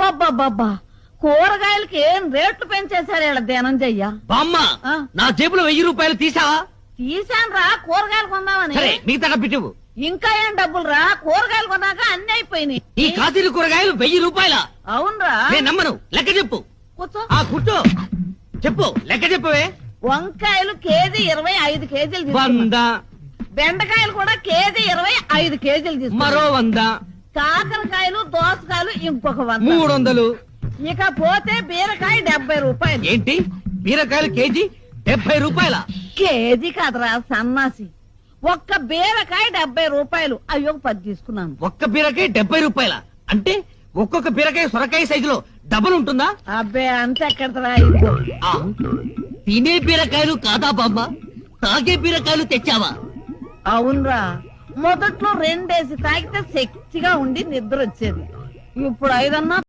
అబ్బబ్బబ్బబ్బా కూరగాయలకి ఏం రేట్లు పెంచేశారు ఇలా ధనంజయ్య. బామ్మ నా జేబులో 1000 రూపాయలు తీసావా? తీసాను రా కూరగాయలు కొందామని. సరే మిగతా డబ్బిటివు. ఇంకా ఏం డబ్బులు రా, కూరగాయలు కొన్నాక అన్ని అయిపోయినాయి. ఈ కాశీలు కూరగాయలు 1000 రూపాయల? అవునరా. నేను నమ్మను, లెక్క చెప్పు. కూర్చో. కూర్చో చెప్పు, లెక్క చెప్పవే. వంకాయలు కేజీ 25 కేజీలు తీసుకున్నా. 100. బెండకాయలు కూడా కేజీ 25 కేజీలు తీసుకున్నా. మరో 100. కాకరకాయలు దోసకాయలు ఇంకొక 100. 300. ఇక పోతే బీరకాయ 70 రూపాయలు. ఏంటి బీరకాయలు కేజీ 70 రూపాయల? కేజీ కాదురా సన్నాసి, ఒక్క బీరకాయ 70 రూపాయలు. అయ్యో 10 తీసుకున్నాను. ఒక్క బీరకాయ 70 రూపాయల అంటే ఒక్కొక్క బీరకాయ సొరకాయ సైజులో డబుల్ ఉంటుందా? అబ్బే అంతే ఎక్కడరా. తినే బీరకాయలు కాదా బామ్మ, తాగే బీరకాయలు తెచ్చావా? అవునరా, మొదట్లో 2 తాగితే శక్తిగా ఉండి నిద్ర వచ్చేది. ఇప్పుడు 5